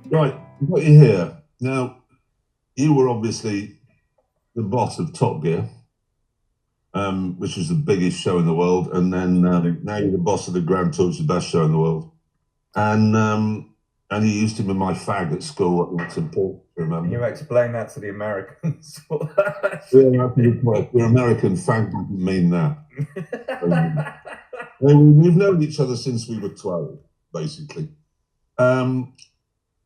Right, I've got you here. Now, you were obviously the boss of Top Gear, which was the biggest show in the world, and then now you're the boss of the Grand Tour, which is the best show in the world. And you used to be my fag at school. That's important to Can remember. you explain that to the Americans? Yeah, your American fag didn't mean that. We've known each other since we were 12, basically.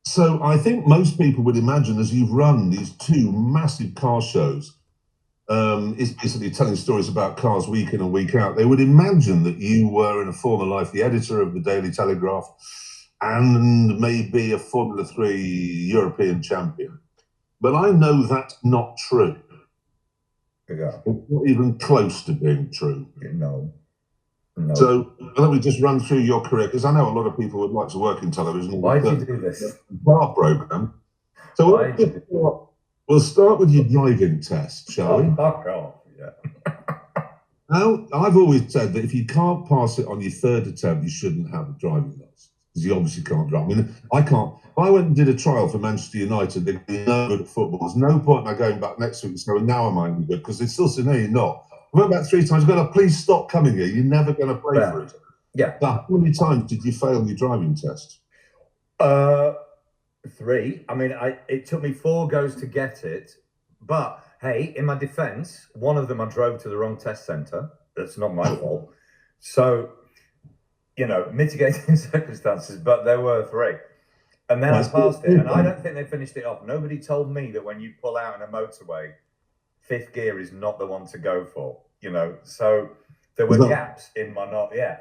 So I think most people would imagine, as you've run these two massive car shows, is basically telling stories about cars week in and week out. They would imagine that you were, in a former life, the editor of the Daily Telegraph and maybe a Formula 3 European champion. But I know that's not true. Yeah. It's not even close to being true. No. So let me just run through your career, because I know a lot of people would like to work in television. Why do you do this? Bar program. So we'll start with your driving test, shall we? Fuck off. Yeah. Now, I've always said that if you can't pass it on your third attempt, you shouldn't have a driving license, because you obviously can't drive. I mean, I can't. If I went and did a trial for Manchester United, they'd be no good at football. There's no point in my going back next week and saying, now I might be good, because they still say, no, you're not. I went back 3 times, going to please stop coming here. You're never going to play for it. Yeah. But how many times did you fail your driving test? 3. I mean, it took me 4 goes to get it, but hey, in my defense, one of them I drove to the wrong test center. That's not my fault. So, mitigating circumstances, but there were 3. And then I passed it, and I don't think they finished it off. Nobody told me that when you pull out in a motorway, 5th gear is not the one to go for, So there were gaps in my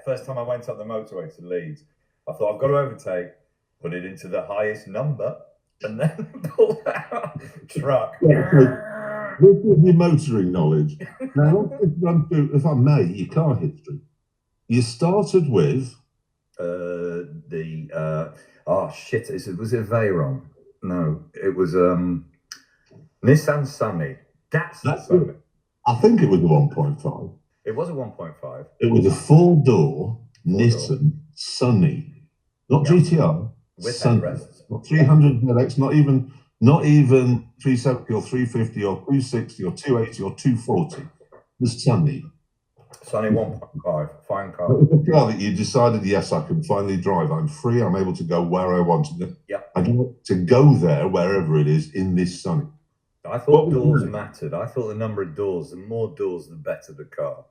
first time I went up the motorway to Leeds, I thought I've got to overtake, put it into the highest number, and then pull out truck. This is your motoring knowledge. Now, let's run through, if I may, your car history. You started with was it Veyron? No, it was Nissan Sunny. That's Sunny. I think it was a 1.5. It was a 1.5. It was a 4-door Nissan Sunny, not GTR. With Sunny. headrests. Not 300 LX, not even 370 or 350 or 260 or 280 or 240. The Sunny. Sunny 1.5, fine car. It was a car that you decided, yes, I can finally drive. I'm free. I'm able to go where I want to. Yeah. I want to go there, wherever it is, in this Sunny. I thought doors mattered. I thought the number of doors, the more doors, the better the car.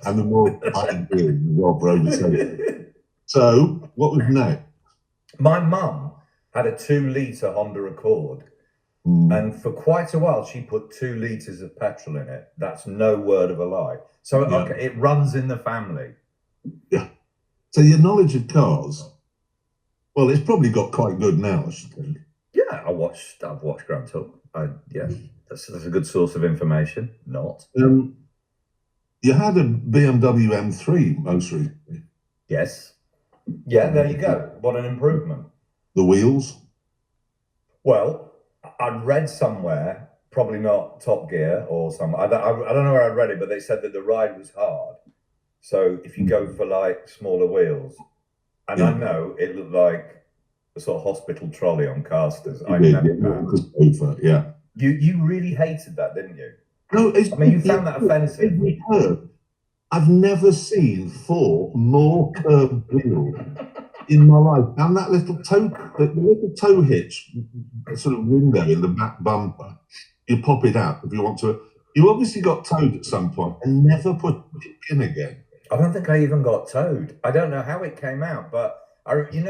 And the more I do, the more brave. So, what was next? My mum had a 2-litre Honda Accord, and for quite a while she put 2 litres of petrol in it. That's no word of a lie. So it runs in the family. Yeah. So your knowledge of cars, well, it's probably got quite good now, I should think. Yeah, I've watched Grand Tour. That's a good source of information. Not. You had a BMW M3 most recently. Yes. Yeah, there you go. What an improvement. The wheels? Well, I read somewhere, probably not Top Gear or some. I don't know where I read it, but they said that the ride was hard. So if you go for like smaller wheels, and I know it looked like a sort of hospital trolley on casters. Yeah. You really hated that, didn't you? No, you found that offensive. I've never seen 4 more curved wheels in my life. And that little toe hitch sort of window in the back bumper, you pop it out if you want to. You obviously got towed at some point and never put it in again. I don't think I even got towed. I don't know how it came out, but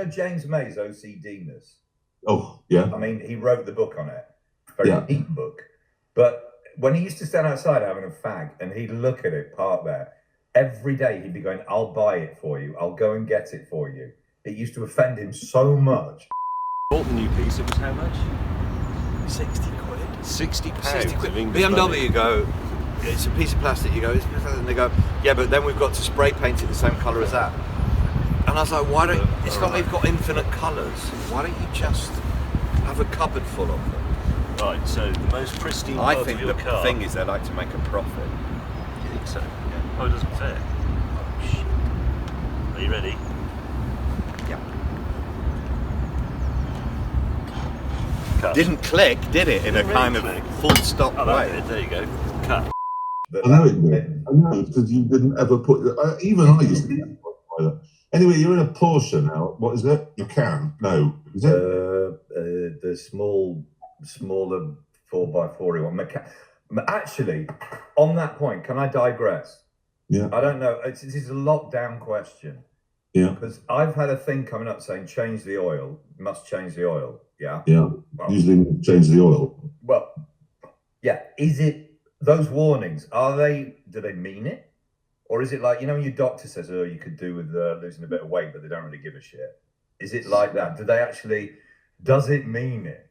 James May's OCDness. Oh, yeah. I mean, he wrote the book on it. Very deep book. But when he used to stand outside having a fag and he'd look at it parked there, every day he'd be going, I'll buy it for you. I'll go and get it for you. It used to offend him so much. Bought the new piece, it was how much? 60 quid. £60. 60 quid. BMW, you go, it's a piece of plastic, you go, it's and they go, yeah, but then we've got to spray paint it the same colour as that. And I was like, why don't, it's not like you've got infinite colours. Why don't you just have a cupboard full of them? Right, so the most pristine I part think of your the car. thing is they like to make a profit. You think so? Yeah. Oh, it doesn't fit. Oh, shit. Are you ready? Yeah. Cut. Didn't click, did it? In a Didn't kind really of click. full stop Oh, that way. did. There you go. Cut. But I know it did. I know, because you didn't ever put. Even I used to get that. Anyway, you're in a Porsche now. What is it? You can? No. Is it? the smaller 4x4 one. Actually, on that point, can I digress? Yeah. I don't know. This is a lockdown question. Yeah. Because I've had a thing coming up saying change the oil. Must change the oil. Yeah. Yeah. Well, Usually change the oil. well, yeah. Is it those warnings? Do they mean it? Or is it like, your doctor says, oh, you could do with losing a bit of weight, but they don't really give a shit? Is it like that? Does it mean it?